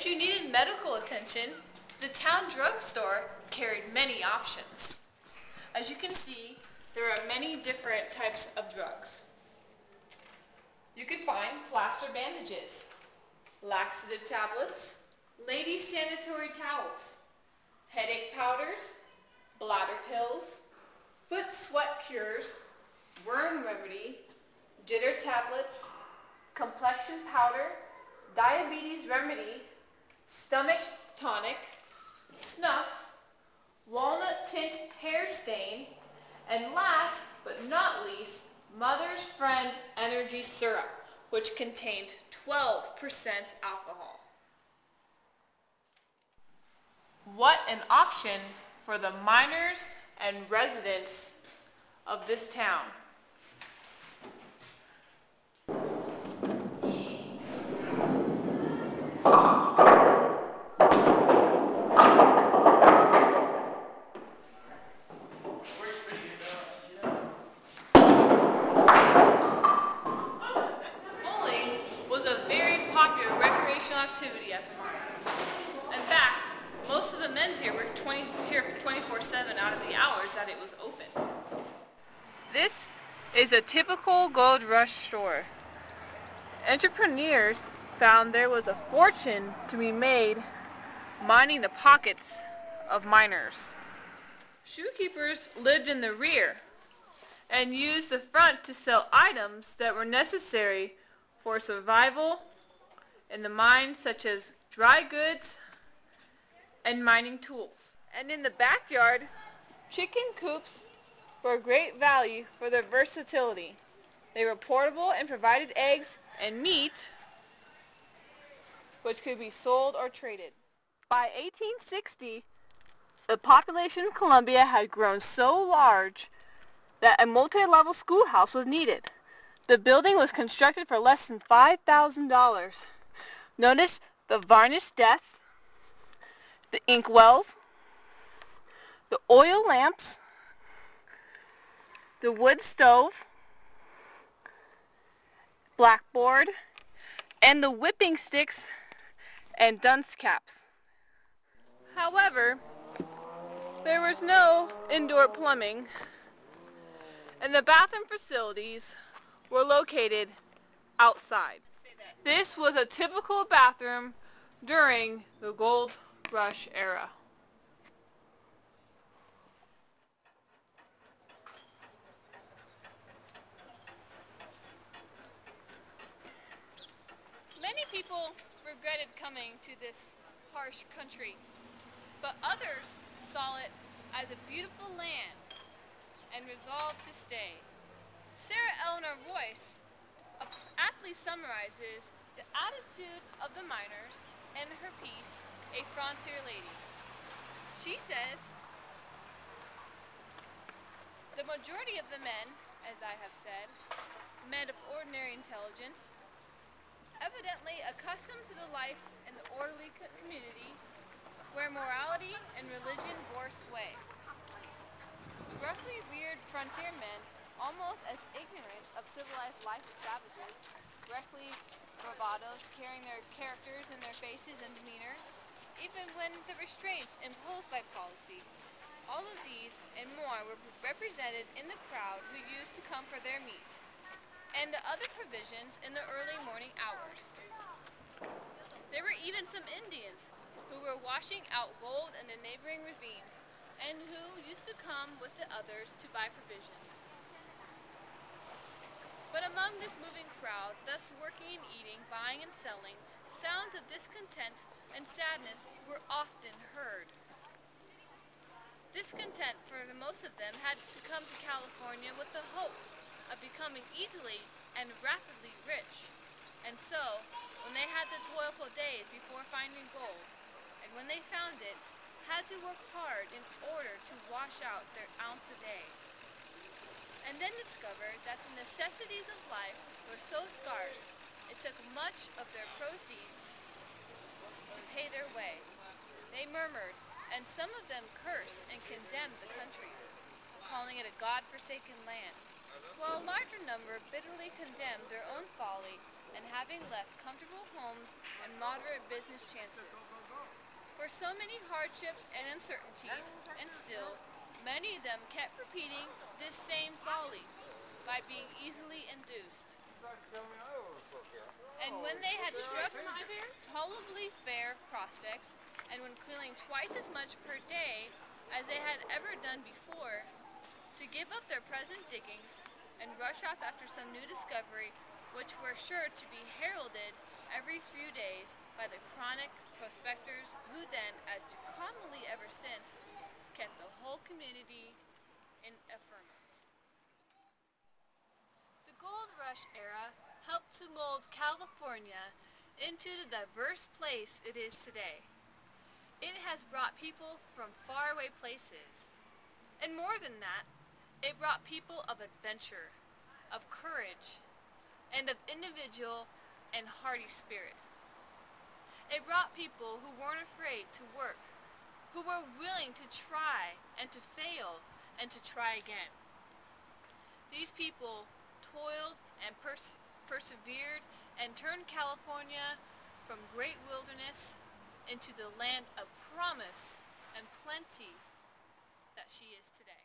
If you needed medical attention, the town drugstore carried many options. As you can see, there are many different types of drugs. You could find plaster bandages, laxative tablets, ladies' sanitary towels, headache powders, bladder pills, foot sweat cures, worm remedy, jitter tablets, complexion powder, diabetes remedy, stomach tonic, snuff, walnut tint hair stain, and last but not least, Mother's Friend energy syrup, which contained 12% alcohol. What an option for the miners and residents of this town. Bowling was a very popular recreational activity at the mines. In fact, most of the men here were here 24/7 out of the hours that it was open. This is a typical gold rush store. Entrepreneurs found there was a fortune to be made mining the pockets of miners. Shoekeepers lived in the rear and used the front to sell items that were necessary for survival in the mines, such as dry goods and mining tools. And in the backyard, chicken coops were of great value for their versatility. They were portable and provided eggs and meat, which could be sold or traded. By 1860, the population of Columbia had grown so large that a multi-level schoolhouse was needed. The building was constructed for less than $5,000. Notice the varnished desks, the ink wells, the oil lamps, the wood stove, blackboard, and the whipping sticks and dunce caps. However, there was no indoor plumbing, and the bathroom facilities were located outside. This was a typical bathroom during the gold rush era. Many people regretted coming to this harsh country, but others saw it as a beautiful land and resolved to stay. Sarah Eleanor Royce aptly summarizes the attitude of the miners in her piece, A Frontier Lady. She says, "The majority of the men, as I have said, men of ordinary intelligence, evidently accustomed to the life in the orderly community where morality and religion bore sway. The roughly reared frontier men, almost as ignorant of civilized life as savages, reckless bravados carrying their characters in their faces and demeanor, even when the restraints imposed by policy. All of these and more were represented in the crowd who used to come for their meats, and the other provisions in the early morning hours. There were even some Indians who were washing out gold in the neighboring ravines, and who used to come with the others to buy provisions. But among this moving crowd, thus working and eating, buying and selling, sounds of discontent and sadness were often heard. Discontent for the most of them had to come to California with the hope of becoming easily and rapidly rich, and so, when they had the toilful days before finding gold, and when they found it, had to work hard in order to wash out their ounce a day, and then discovered that the necessities of life were so scarce, it took much of their proceeds to pay their way. They murmured, and some of them cursed and condemned the country, calling it a God-forsaken land, while a larger number bitterly condemned their own folly and having left comfortable homes and moderate business chances. For so many hardships and uncertainties, and still, many of them kept repeating this same folly by being easily induced. And when they had struck tolerably fair prospects, and when clearing twice as much per day as they had ever done before, to give up their present diggings and rush off after some new discovery which were sure to be heralded every few days by the chronic prospectors who then, as to commonly ever since, kept the whole community in a ferment. The gold rush era helped to mold California into the diverse place it is today. It has brought people from faraway places, and more than that, it brought people of adventure, of courage, and of individual and hardy spirit. It brought people who weren't afraid to work, who were willing to try and to fail and to try again. These people toiled and persevered and turned California from great wilderness into the land of promise and plenty that she is today.